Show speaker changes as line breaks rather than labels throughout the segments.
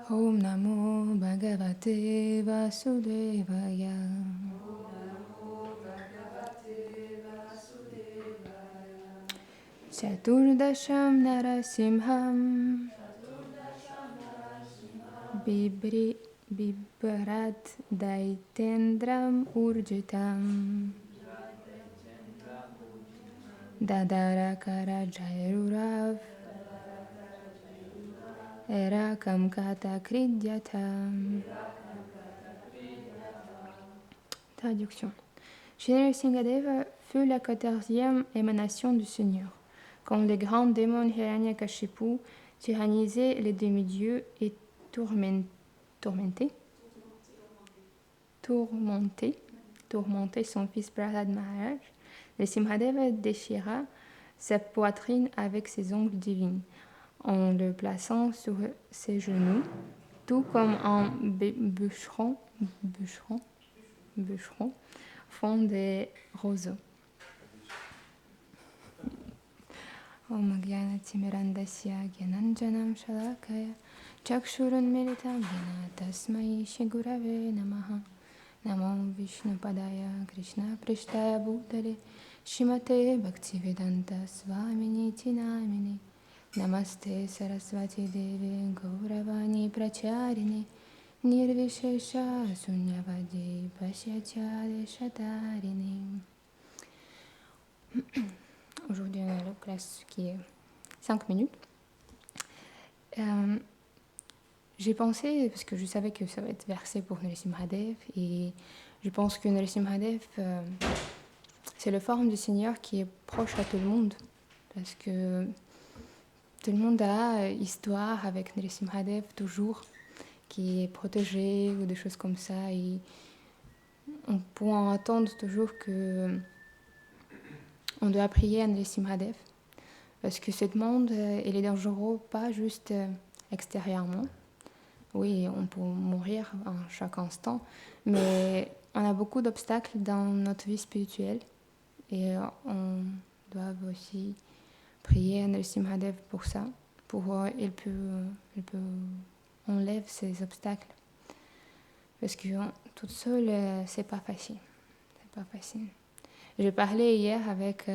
Om Namo Bhagavate Vasudevaya. Chaturdasham Narasimham Bibrat Daitendram Urjitam Dadarakara Jairurav Erakam Kata Kridyatam. Traduction. Shri Nrsimhadeva fut la 14e émanation du Seigneur. Quand le grand démon Hiranyakashipu tyrannisait les demi-dieux et tourmentait son fils Prahlad Maharaj, Nrsimhadeva déchira sa poitrine avec ses ongles divines, en le plaçant sur ses genoux, tout comme un bûcheron fond des roseaux. Om Gyana Timirandasya Gyananjanam Shalakaya Chakshurun Militam Gyana Tasmai Shigurave Namaha Namo Vishnu Padaya Krishna Prishtaya Bhutale Shimate Bhaktivedanta Swamini Tinamini Namaste Saraswati Devi Gauravani Pracharini Nirvishesha Sunyavadi Pashyachare Shatarini. Aujourd'hui, on a la classe qui est 5 minutes. J'ai pensé, parce que je savais que ça va être versé pour Nrsimhadev, et je pense que Nrsimhadev, c'est le forme du Seigneur qui est proche à tout le monde, parce que tout le monde a histoire avec Nrsimhadev toujours, qui est protégé ou des choses comme ça, et on peut entendre toujours que on doit prier à Nrsimhadev, parce que ce monde, il est dangereux, pas juste extérieurement. Oui, on peut mourir à chaque instant, mais on a beaucoup d'obstacles dans notre vie spirituelle, et on doit aussi prier à Nrsimhadev pour ça, pour il peut enlever ces obstacles, parce que toute seule, c'est pas facile. J'ai parlé hier avec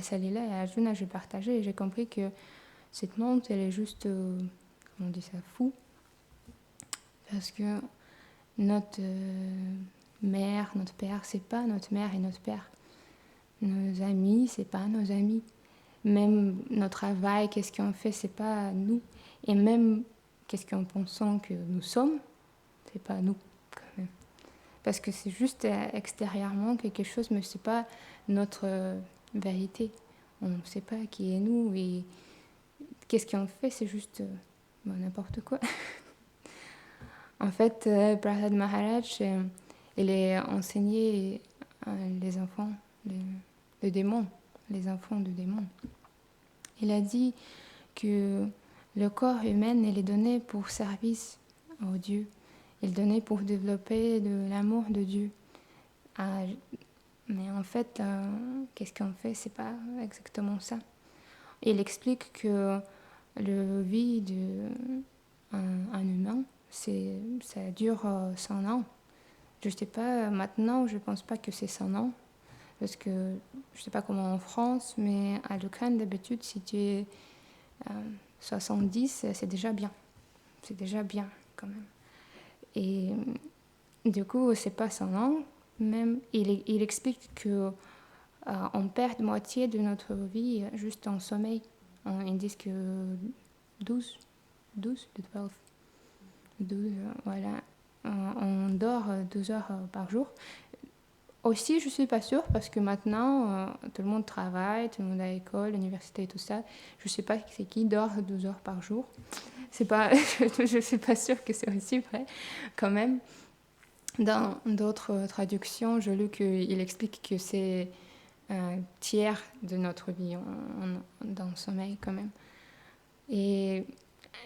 Salila et Arjuna, j'ai partagé et j'ai compris que cette monde, elle est juste, comment on dit ça, fou. Parce que notre mère, notre père, c'est pas notre mère et notre père. Nos amis, c'est pas nos amis. Même notre travail, qu'est-ce qu'on fait, c'est pas nous. Et même qu'est-ce qu'on pense que nous sommes, c'est pas nous quand même. Parce que c'est juste extérieurement quelque chose, mais c'est pas notre vérité. On ne sait pas qui est nous et qu'est-ce qu'on fait, c'est juste n'importe quoi. En fait, Prahlad Maharaj, il est enseigné les enfants de démons, les enfants de démons. Il a dit que le corps humain, il est donné pour service au Dieu. Il est donné pour développer de l'amour de Dieu. Mais en fait, qu'est-ce qu'on fait? C'est pas exactement ça. Il explique que la vie d'un humain, ça dure 100 ans. Je sais pas, maintenant, je pense pas que c'est 100 ans. Parce que je sais pas comment en France, mais à l'Ukraine, d'habitude, si tu es 70, c'est déjà bien. C'est déjà bien, quand même. Et du coup, c'est pas 100 ans. Même, il explique que on perd moitié de notre vie juste en sommeil. Ils disent que 12, voilà. On dort 12 heures par jour. Aussi, je suis pas sûre parce que maintenant, tout le monde travaille, tout le monde est à l'école, l'université et tout ça. Je sais pas c'est qui dort 12 heures par jour. C'est pas, je suis pas sûre que c'est aussi vrai, quand même. Dans d'autres traductions, j'ai lu qu'il explique que c'est un tiers de notre vie dans le sommeil quand même. Et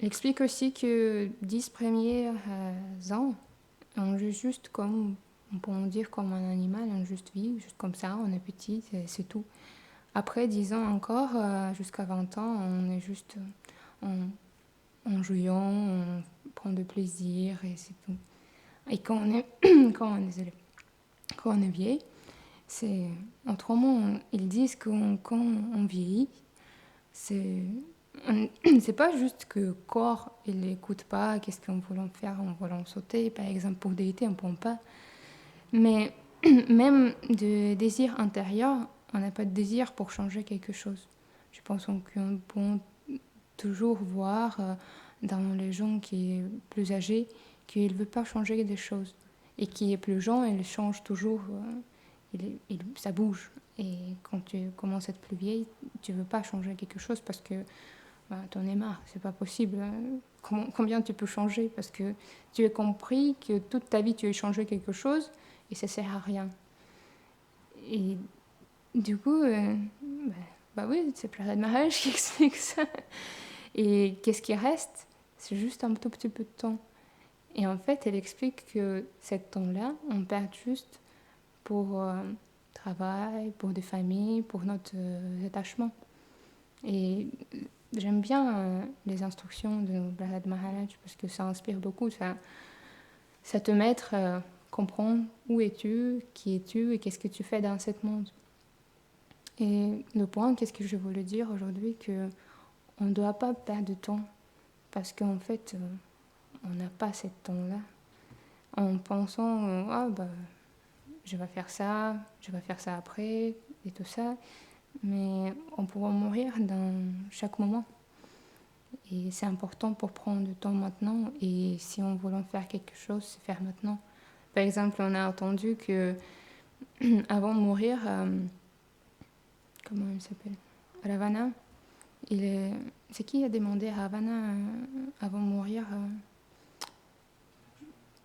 il explique aussi que 10 premiers ans, on vit juste comme, on peut dire comme un animal, on juste vit, juste comme ça, on est petit, c'est tout. Après 10 ans encore, jusqu'à 20 ans, on est juste en jouant, prendre du plaisir et c'est tout. Et quand on est, désolé, quand on est vieille, c'est autrement, ils disent que quand on vieillit, c'est c'est pas juste que le corps il n'écoute pas qu'est-ce qu'on veut faire, on veut sauter par exemple pour d'été on ne prend pas, mais même de désir intérieur, on n'a pas de désir pour changer quelque chose. Je pense qu'on peut toujours voir dans les gens qui sont plus âgés qu'ils ne veulent pas changer des choses et qui est plus jeune, il change toujours, ça bouge. Et quand tu commences à être plus vieille, tu ne veux pas changer quelque chose parce que t'en es marre, c'est pas possible. Combien tu peux changer parce que tu as compris que toute ta vie tu as changé quelque chose et ça sert à rien. Et du coup, oui, c'est Playa de Marrakech qui explique ça. Et qu'est-ce qui reste? C'est juste un tout petit peu de temps. Et en fait, elle explique que ce temps-là, on perd juste pour travail, pour des familles, pour notre attachement. Et j'aime bien les instructions de Prahlad Maharaj parce que ça inspire beaucoup. Ça te met à comprendre où es-tu, qui es-tu et qu'est-ce que tu fais dans ce monde. Et le point, qu'est-ce que je voulais dire aujourd'hui, qu'on ne doit pas perdre de temps parce qu'en fait, on n'a pas ce temps-là. En pensant, je vais faire ça après et tout ça, mais on pourra mourir dans chaque moment. Et c'est important pour prendre du temps maintenant. Et si on veut faire quelque chose, c'est faire maintenant. Par exemple, on a entendu que avant de mourir, comment il s'appelle, Ravana, c'est qui a demandé à Ravana avant de mourir,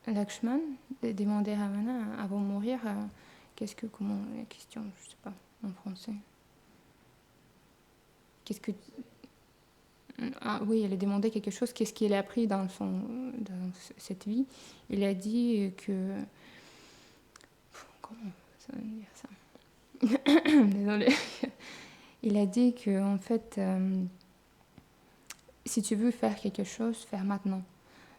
Lakshman, de demander à Ravana avant de mourir, comment la question, je sais pas en français. Ah oui, elle a demandé quelque chose, qu'est-ce qu'il a appris dans cette vie. Il a dit que... Comment ça veut dire ça? Désolée. Il a dit que, en fait, si tu veux faire quelque chose, faire maintenant.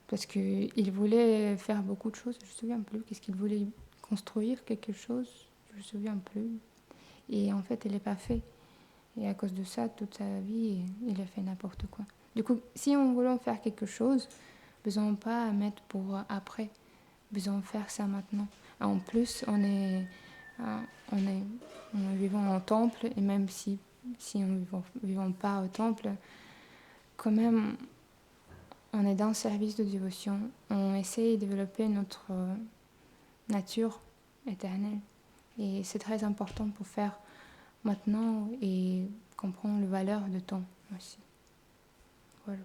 Parce qu'il voulait faire beaucoup de choses, je ne me souviens plus. Qu'est-ce qu'il voulait construire quelque chose, je ne me souviens plus. Et en fait, il n'est pas fait. Et à cause de ça, toute sa vie, il a fait n'importe quoi. Du coup, si on voulait faire quelque chose, besoin pas mettre pour après, besoin faire ça maintenant. En plus, on est vivant en temple, et même si on ne vivant pas au temple, quand même, on est dans le service de dévotion. On essaye de développer notre nature éternelle. Et c'est très important pour faire maintenant et comprendre la valeur du temps aussi. Voilà,